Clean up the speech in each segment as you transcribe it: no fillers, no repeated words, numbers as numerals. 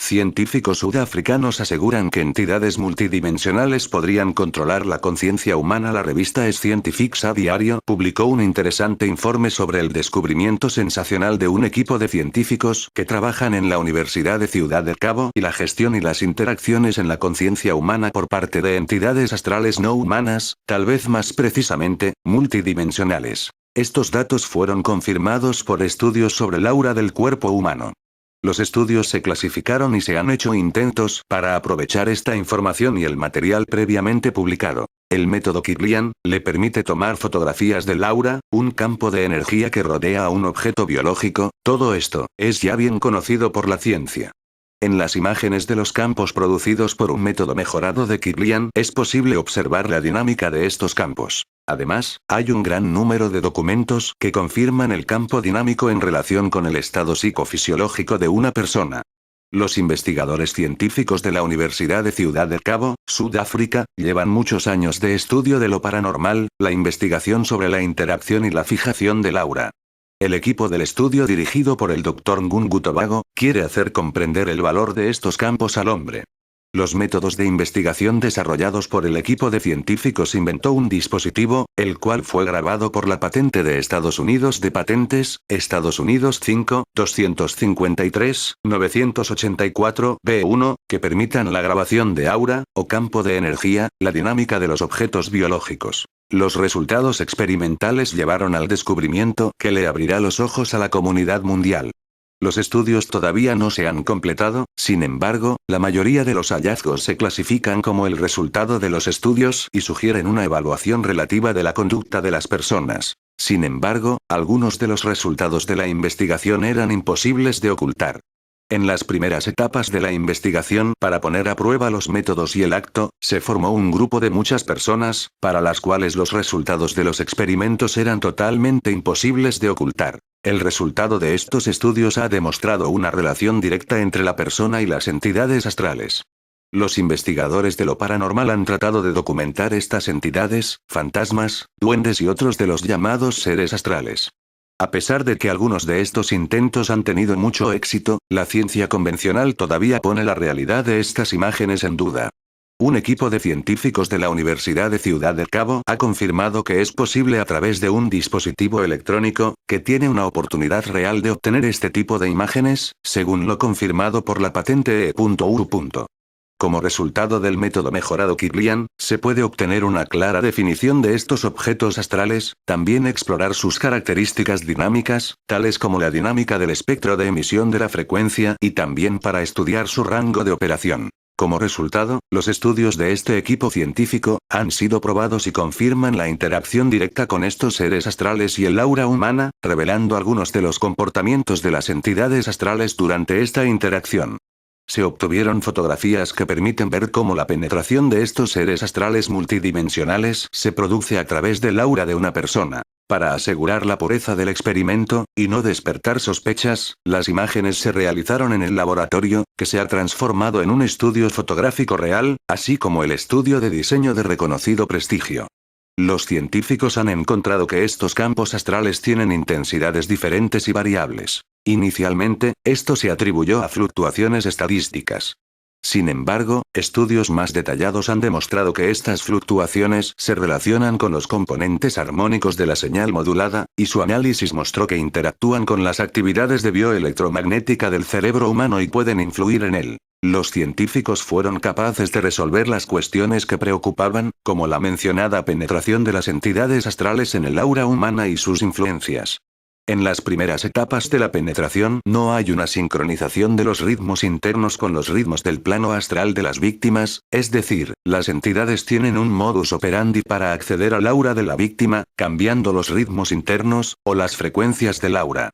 Científicos sudafricanos aseguran que entidades multidimensionales podrían controlar la conciencia humana. La revista Scientifics a diario publicó un interesante informe sobre el descubrimiento sensacional de un equipo de científicos que trabajan en la Universidad de Ciudad del Cabo y la gestión y las interacciones en la conciencia humana por parte de entidades astrales no humanas, tal vez más precisamente, multidimensionales. Estos datos fueron confirmados por estudios sobre el aura del cuerpo humano. Los estudios se clasificaron y se han hecho intentos para aprovechar esta información y el material previamente publicado. El método Kirlian le permite tomar fotografías del aura, un campo de energía que rodea a un objeto biológico. Todo esto es ya bien conocido por la ciencia. En las imágenes de los campos producidos por un método mejorado de Kirlian es posible observar la dinámica de estos campos. Además, hay un gran número de documentos que confirman el campo dinámico en relación con el estado psicofisiológico de una persona. Los investigadores científicos de la Universidad de Ciudad del Cabo, Sudáfrica, llevan muchos años de estudio de lo paranormal, la investigación sobre la interacción y la fijación del aura. El equipo del estudio dirigido por el Dr. Ngungu Tobago, quiere hacer comprender el valor de estos campos al hombre. Los métodos de investigación desarrollados por el equipo de científicos inventó un dispositivo, el cual fue grabado por la patente de Estados Unidos de patentes, Estados Unidos 5-253-984-B1, que permitan la grabación de aura, o campo de energía, la dinámica de los objetos biológicos. Los resultados experimentales llevaron al descubrimiento que le abrirá los ojos a la comunidad mundial. Los estudios todavía no se han completado, sin embargo, la mayoría de los hallazgos se clasifican como el resultado de los estudios y sugieren una evaluación relativa de la conducta de las personas. Sin embargo, algunos de los resultados de la investigación eran imposibles de ocultar. En las primeras etapas de la investigación, para poner a prueba los métodos y el acto, se formó un grupo de muchas personas, para las cuales los resultados de los experimentos eran totalmente imposibles de ocultar. El resultado de estos estudios ha demostrado una relación directa entre la persona y las entidades astrales. Los investigadores de lo paranormal han tratado de documentar estas entidades, fantasmas, duendes y otros de los llamados seres astrales. A pesar de que algunos de estos intentos han tenido mucho éxito, la ciencia convencional todavía pone la realidad de estas imágenes en duda. Un equipo de científicos de la Universidad de Ciudad del Cabo ha confirmado que es posible a través de un dispositivo electrónico, que tiene una oportunidad real de obtener este tipo de imágenes, según lo confirmado por la patente E.U. Como resultado del método mejorado Kirlian, se puede obtener una clara definición de estos objetos astrales, también explorar sus características dinámicas, tales como la dinámica del espectro de emisión de la frecuencia, y también para estudiar su rango de operación. Como resultado, los estudios de este equipo científico han sido probados y confirman la interacción directa con estos seres astrales y el aura humana, revelando algunos de los comportamientos de las entidades astrales durante esta interacción. Se obtuvieron fotografías que permiten ver cómo la penetración de estos seres astrales multidimensionales se produce a través del aura de una persona. Para asegurar la pureza del experimento, y no despertar sospechas, las imágenes se realizaron en el laboratorio, que se ha transformado en un estudio fotográfico real, así como el estudio de diseño de reconocido prestigio. Los científicos han encontrado que estos campos astrales tienen intensidades diferentes y variables. Inicialmente, esto se atribuyó a fluctuaciones estadísticas. Sin embargo, estudios más detallados han demostrado que estas fluctuaciones se relacionan con los componentes armónicos de la señal modulada, y su análisis mostró que interactúan con las actividades de bioelectromagnética del cerebro humano y pueden influir en él. Los científicos fueron capaces de resolver las cuestiones que preocupaban, como la mencionada penetración de las entidades astrales en el aura humana y sus influencias. En las primeras etapas de la penetración no hay una sincronización de los ritmos internos con los ritmos del plano astral de las víctimas, es decir, las entidades tienen un modus operandi para acceder al aura de la víctima, cambiando los ritmos internos, o las frecuencias del aura.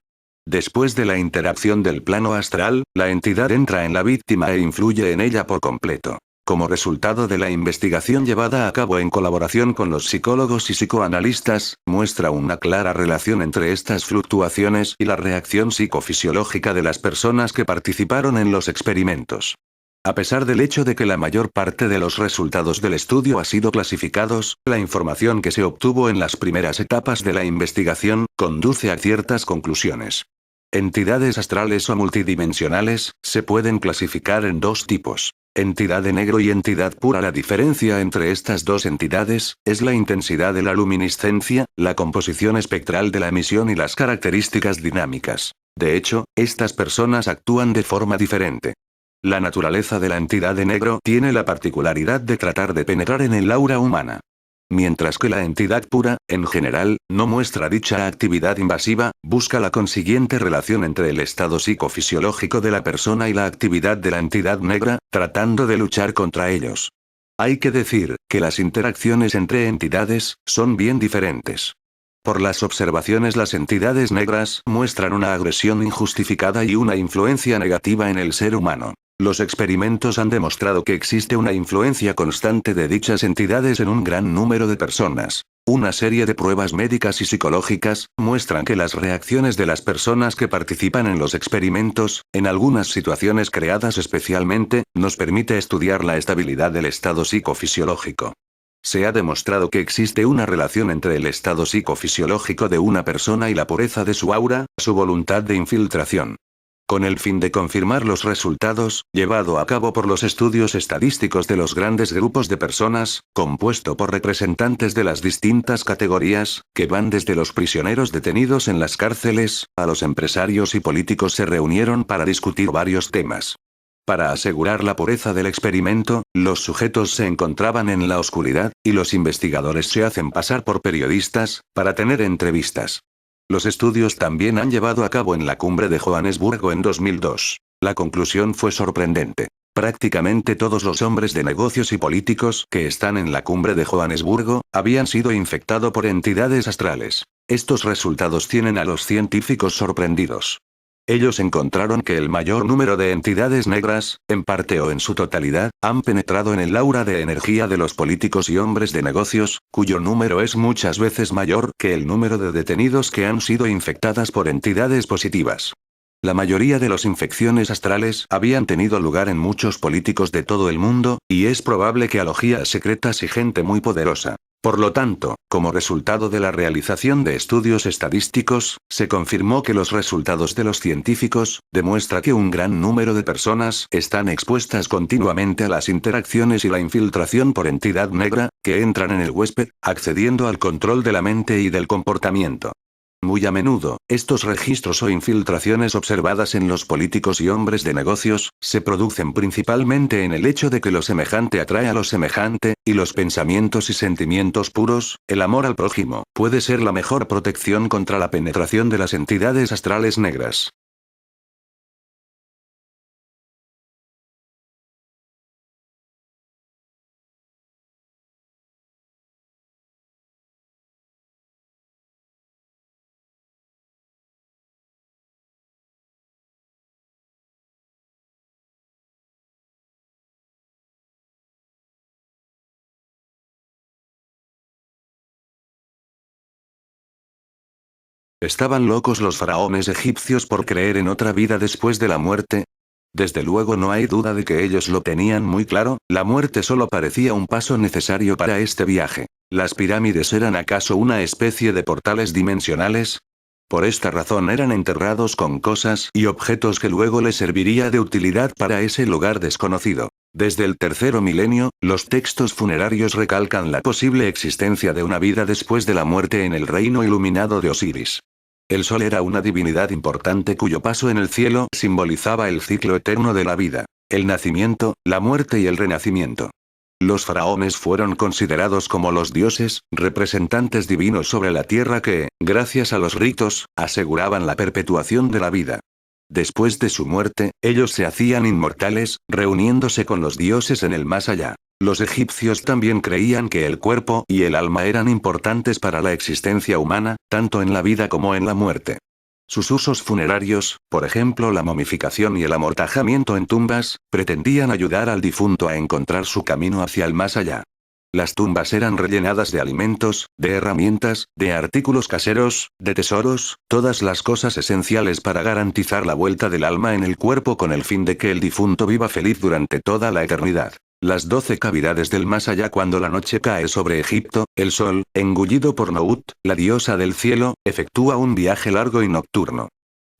Después de la interacción del plano astral, la entidad entra en la víctima e influye en ella por completo. Como resultado de la investigación llevada a cabo en colaboración con los psicólogos y psicoanalistas, muestra una clara relación entre estas fluctuaciones y la reacción psicofisiológica de las personas que participaron en los experimentos. A pesar del hecho de que la mayor parte de los resultados del estudio ha sido clasificados, la información que se obtuvo en las primeras etapas de la investigación conduce a ciertas conclusiones. Entidades astrales o multidimensionales, se pueden clasificar en dos tipos. Entidad de negro y entidad pura. La diferencia entre estas dos entidades, es la intensidad de la luminiscencia, la composición espectral de la emisión y las características dinámicas. De hecho, estas personas actúan de forma diferente. La naturaleza de la entidad de negro tiene la particularidad de tratar de penetrar en el aura humana. Mientras que la entidad pura, en general, no muestra dicha actividad invasiva, busca la consiguiente relación entre el estado psicofisiológico de la persona y la actividad de la entidad negra, tratando de luchar contra ellos. Hay que decir, que las interacciones entre entidades, son bien diferentes. Por las observaciones, las entidades negras muestran una agresión injustificada y una influencia negativa en el ser humano. Los experimentos han demostrado que existe una influencia constante de dichas entidades en un gran número de personas. Una serie de pruebas médicas y psicológicas muestran que las reacciones de las personas que participan en los experimentos, en algunas situaciones creadas especialmente, nos permite estudiar la estabilidad del estado psicofisiológico. Se ha demostrado que existe una relación entre el estado psicofisiológico de una persona y la pureza de su aura, su voluntad de infiltración. Con el fin de confirmar los resultados, llevado a cabo por los estudios estadísticos de los grandes grupos de personas, compuesto por representantes de las distintas categorías, que van desde los prisioneros detenidos en las cárceles, a los empresarios y políticos, se reunieron para discutir varios temas. Para asegurar la pureza del experimento, los sujetos se encontraban en la oscuridad, y los investigadores se hacen pasar por periodistas, para tener entrevistas. Los estudios también han llevado a cabo en la cumbre de Johannesburgo en 2002. La conclusión fue sorprendente. Prácticamente todos los hombres de negocios y políticos que están en la cumbre de Johannesburgo, habían sido infectados por entidades astrales. Estos resultados tienen a los científicos sorprendidos. Ellos encontraron que el mayor número de entidades negras, en parte o en su totalidad, han penetrado en el aura de energía de los políticos y hombres de negocios, cuyo número es muchas veces mayor que el número de detenidos que han sido infectadas por entidades positivas. La mayoría de las infecciones astrales habían tenido lugar en muchos políticos de todo el mundo, y es probable que a logias secretas y gente muy poderosa. Por lo tanto, como resultado de la realización de estudios estadísticos, se confirmó que los resultados de los científicos demuestra que un gran número de personas están expuestas continuamente a las interacciones y la infiltración por entidad negra, que entran en el huésped, accediendo al control de la mente y del comportamiento. Muy a menudo, estos registros o infiltraciones observadas en los políticos y hombres de negocios, se producen principalmente en el hecho de que lo semejante atrae a lo semejante, y los pensamientos y sentimientos puros, el amor al prójimo, puede ser la mejor protección contra la penetración de las entidades astrales negras. ¿Estaban locos los faraones egipcios por creer en otra vida después de la muerte? Desde luego no hay duda de que ellos lo tenían muy claro, la muerte solo parecía un paso necesario para este viaje. ¿Las pirámides eran acaso una especie de portales dimensionales? Por esta razón eran enterrados con cosas y objetos que luego les serviría de utilidad para ese lugar desconocido. Desde el tercero milenio, los textos funerarios recalcan la posible existencia de una vida después de la muerte en el reino iluminado de Osiris. El sol era una divinidad importante cuyo paso en el cielo simbolizaba el ciclo eterno de la vida, el nacimiento, la muerte y el renacimiento. Los faraones fueron considerados como los dioses, representantes divinos sobre la tierra que, gracias a los ritos, aseguraban la perpetuación de la vida. Después de su muerte, ellos se hacían inmortales, reuniéndose con los dioses en el más allá. Los egipcios también creían que el cuerpo y el alma eran importantes para la existencia humana, tanto en la vida como en la muerte. Sus usos funerarios, por ejemplo la momificación y el amortajamiento en tumbas, pretendían ayudar al difunto a encontrar su camino hacia el más allá. Las tumbas eran rellenadas de alimentos, de herramientas, de artículos caseros, de tesoros, todas las cosas esenciales para garantizar la vuelta del alma en el cuerpo con el fin de que el difunto viva feliz durante toda la eternidad. Las 12 cavidades del más allá. Cuando la noche cae sobre Egipto, el sol, engullido por Nut, la diosa del cielo, efectúa un viaje largo y nocturno.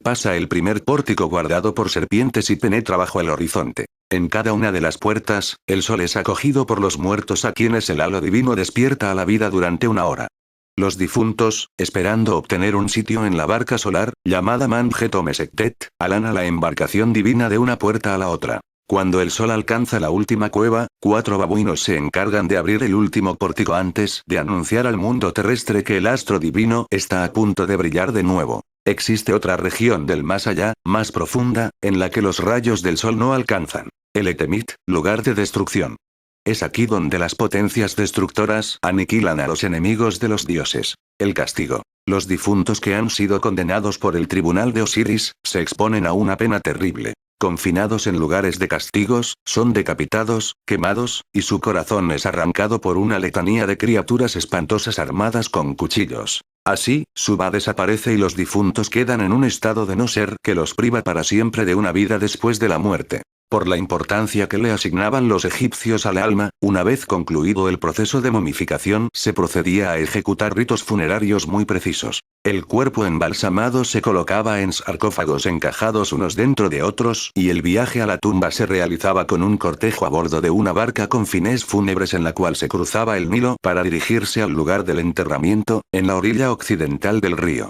Pasa el primer pórtico guardado por serpientes y penetra bajo el horizonte. En cada una de las puertas, el sol es acogido por los muertos a quienes el halo divino despierta a la vida durante una hora. Los difuntos, esperando obtener un sitio en la barca solar, llamada Manjeto Mesektet, alan a la embarcación divina de una puerta a la otra. Cuando el sol alcanza la última cueva, 4 babuinos se encargan de abrir el último pórtico antes de anunciar al mundo terrestre que el astro divino está a punto de brillar de nuevo. Existe otra región del más allá, más profunda, en la que los rayos del sol no alcanzan. El Etemit, lugar de destrucción. Es aquí donde las potencias destructoras aniquilan a los enemigos de los dioses. El castigo. Los difuntos que han sido condenados por el tribunal de Osiris, se exponen a una pena terrible. Confinados en lugares de castigos, son decapitados, quemados, y su corazón es arrancado por una letanía de criaturas espantosas armadas con cuchillos. Así, Suba desaparece y los difuntos quedan en un estado de no ser que los priva para siempre de una vida después de la muerte. Por la importancia que le asignaban los egipcios al alma, una vez concluido el proceso de momificación, se procedía a ejecutar ritos funerarios muy precisos. El cuerpo embalsamado se colocaba en sarcófagos encajados unos dentro de otros, y el viaje a la tumba se realizaba con un cortejo a bordo de una barca con fines fúnebres en la cual se cruzaba el Nilo para dirigirse al lugar del enterramiento, en la orilla occidental del río.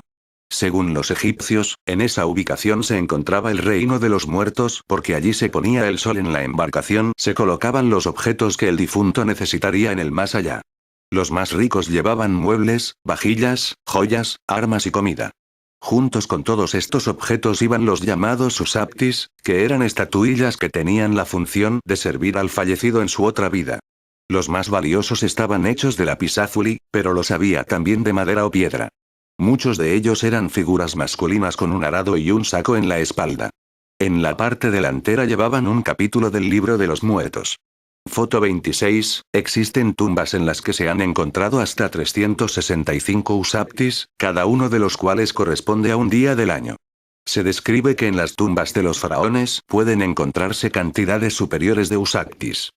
Según los egipcios, en esa ubicación se encontraba el reino de los muertos porque allí se ponía el sol en la embarcación, se colocaban los objetos que el difunto necesitaría en el más allá. Los más ricos llevaban muebles, vajillas, joyas, armas y comida. Juntos con todos estos objetos iban los llamados usaptis, que eran estatuillas que tenían la función de servir al fallecido en su otra vida. Los más valiosos estaban hechos de lapislázuli, pero los había también de madera o piedra. Muchos de ellos eran figuras masculinas con un arado y un saco en la espalda. En la parte delantera llevaban un capítulo del libro de los muertos. Foto 26, existen tumbas en las que se han encontrado hasta 365 usaptis, cada uno de los cuales corresponde a un día del año. Se describe que en las tumbas de los faraones pueden encontrarse cantidades superiores de usaptis.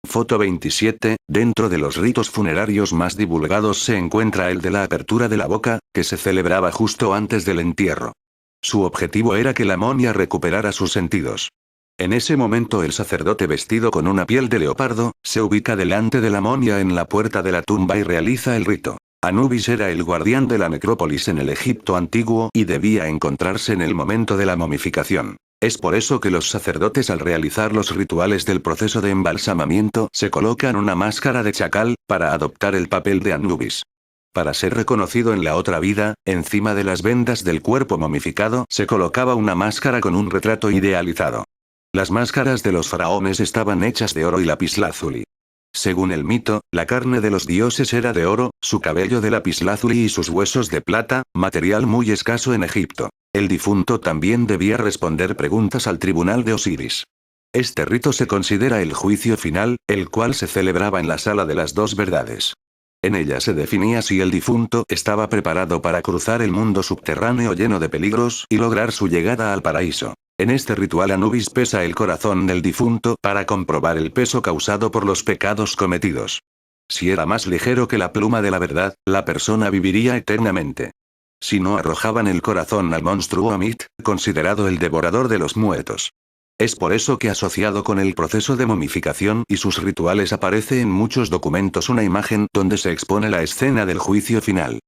Foto 27, dentro de los ritos funerarios más divulgados se encuentra el de la apertura de la boca, que se celebraba justo antes del entierro. Su objetivo era que la momia recuperara sus sentidos. En ese momento el sacerdote vestido con una piel de leopardo, se ubica delante de la momia en la puerta de la tumba y realiza el rito. Anubis era el guardián de la necrópolis en el Egipto antiguo y debía encontrarse en el momento de la momificación. Es por eso que los sacerdotes al realizar los rituales del proceso de embalsamamiento se colocan una máscara de chacal, para adoptar el papel de Anubis. Para ser reconocido en la otra vida, encima de las vendas del cuerpo momificado se colocaba una máscara con un retrato idealizado. Las máscaras de los faraones estaban hechas de oro y lapislázuli. Según el mito, la carne de los dioses era de oro, su cabello de lapislázuli y sus huesos de plata, material muy escaso en Egipto. El difunto también debía responder preguntas al tribunal de Osiris. Este rito se considera el juicio final, el cual se celebraba en la sala de las dos verdades. En ella se definía si el difunto estaba preparado para cruzar el mundo subterráneo lleno de peligros y lograr su llegada al paraíso. En este ritual Anubis pesa el corazón del difunto para comprobar el peso causado por los pecados cometidos. Si era más ligero que la pluma de la verdad, la persona viviría eternamente. Si no, arrojaban el corazón al monstruo Amit, considerado el devorador de los muertos. Es por eso que asociado con el proceso de momificación y sus rituales aparece en muchos documentos una imagen donde se expone la escena del juicio final.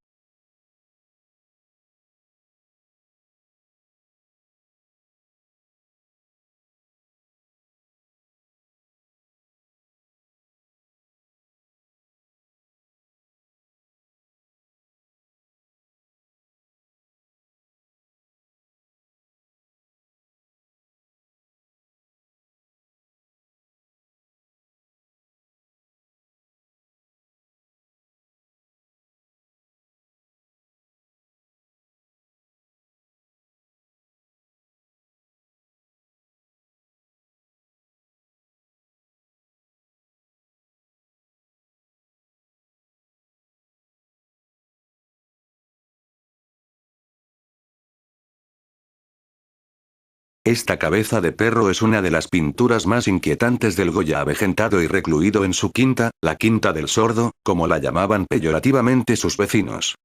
Esta cabeza de perro es una de las pinturas más inquietantes del Goya avejentado y recluido en su quinta, la quinta del sordo, como la llamaban peyorativamente sus vecinos.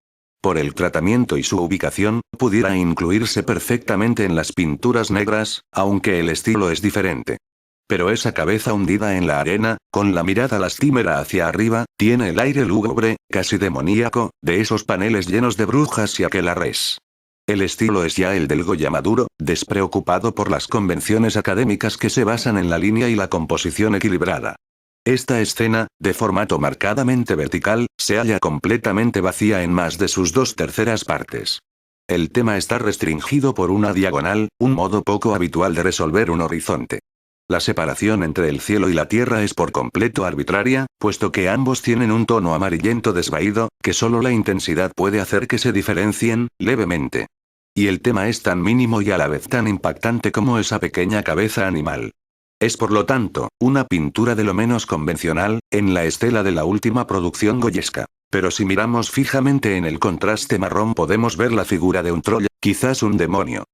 por el tratamiento y su ubicación, pudiera incluirse perfectamente en las pinturas negras, aunque el estilo es diferente. Pero esa cabeza hundida en la arena, con la mirada lastimera hacia arriba, tiene el aire lúgubre, casi demoníaco, de esos paneles llenos de brujas y aquelarres. El estilo es ya el del Goya maduro, despreocupado por las convenciones académicas que se basan en la línea y la composición equilibrada. Esta escena, de formato marcadamente vertical, se halla completamente vacía en más de sus 2/3 partes. El tema está restringido por una diagonal, un modo poco habitual de resolver un horizonte. La separación entre el cielo y la tierra es por completo arbitraria, puesto que ambos tienen un tono amarillento desvaído, que solo la intensidad puede hacer que se diferencien, levemente. Y el tema es tan mínimo y a la vez tan impactante como esa pequeña cabeza animal. Es por lo tanto, una pintura de lo menos convencional, en la estela de la última producción goyesca. Pero si miramos fijamente en el contraste marrón podemos ver la figura de un troll, quizás un demonio.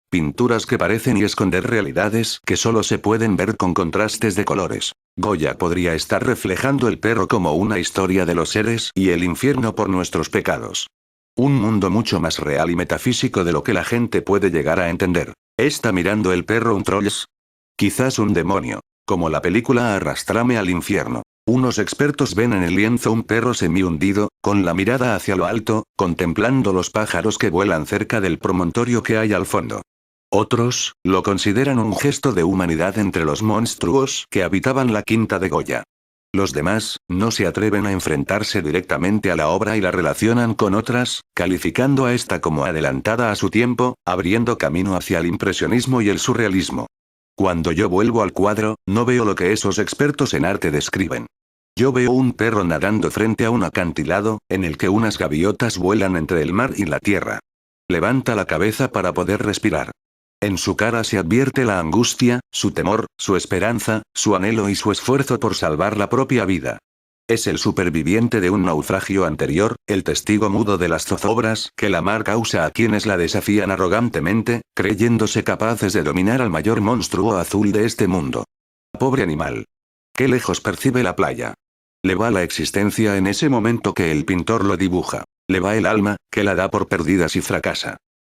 Pinturas que parecen y esconder realidades que solo se pueden ver con contrastes de colores. Goya podría estar reflejando el perro como una historia de los seres y el infierno por nuestros pecados. Un mundo mucho más real y metafísico de lo que la gente puede llegar a entender. ¿Está mirando el perro un trolls? Quizás un demonio. Como la película Arrástrame al infierno. Unos expertos ven en el lienzo un perro semi-hundido, con la mirada hacia lo alto, contemplando los pájaros que vuelan cerca del promontorio que hay al fondo. Otros, lo consideran un gesto de humanidad entre los monstruos que habitaban la quinta de Goya. Los demás, no se atreven a enfrentarse directamente a la obra y la relacionan con otras, calificando a esta como adelantada a su tiempo, abriendo camino hacia el impresionismo y el surrealismo. Cuando yo vuelvo al cuadro, no veo lo que esos expertos en arte describen. Yo veo un perro nadando frente a un acantilado, en el que unas gaviotas vuelan entre el mar y la tierra. Levanta la cabeza para poder respirar. En su cara se advierte la angustia, su temor, su esperanza, su anhelo y su esfuerzo por salvar la propia vida. Es el superviviente de un naufragio anterior, el testigo mudo de las zozobras que la mar causa a quienes la desafían arrogantemente, creyéndose capaces de dominar al mayor monstruo azul de este mundo. Pobre animal. Qué lejos percibe la playa. Le va la existencia en ese momento que el pintor lo dibuja. Le va el alma, que la da por perdida si fracasa.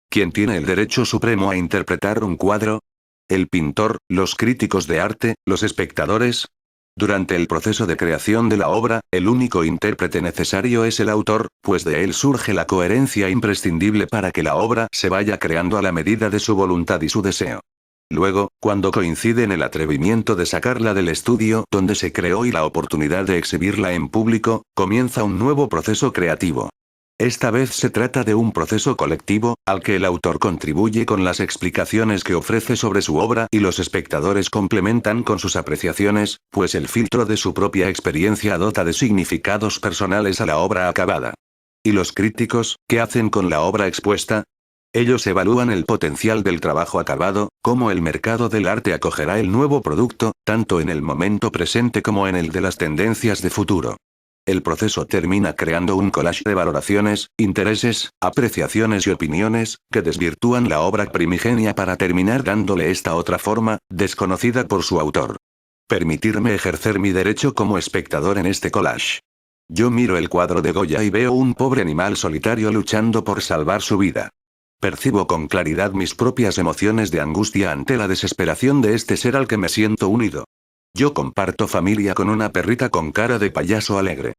¿Quién tiene el derecho supremo a interpretar un cuadro? ¿El pintor, los críticos de arte, los espectadores? Durante el proceso de creación de la obra, el único intérprete necesario es el autor, pues de él surge la coherencia imprescindible para que la obra se vaya creando a la medida de su voluntad y su deseo. Luego, cuando coinciden el atrevimiento de sacarla del estudio donde se creó y la oportunidad de exhibirla en público, comienza un nuevo proceso creativo. Esta vez se trata de un proceso colectivo, al que el autor contribuye con las explicaciones que ofrece sobre su obra y los espectadores complementan con sus apreciaciones, pues el filtro de su propia experiencia dota de significados personales a la obra acabada. ¿Y los críticos, qué hacen con la obra expuesta? Ellos evalúan el potencial del trabajo acabado, cómo el mercado del arte acogerá el nuevo producto, tanto en el momento presente como en el de las tendencias de futuro. El proceso termina creando un collage de valoraciones, intereses, apreciaciones y opiniones, que desvirtúan la obra primigenia para terminar dándole esta otra forma, desconocida por su autor. Permitirme ejercer mi derecho como espectador en este collage. Yo miro el cuadro de Goya y veo un pobre animal solitario luchando por salvar su vida. Percibo con claridad mis propias emociones de angustia ante la desesperación de este ser al que me siento unido. Yo comparto familia con una perrita con cara de payaso alegre.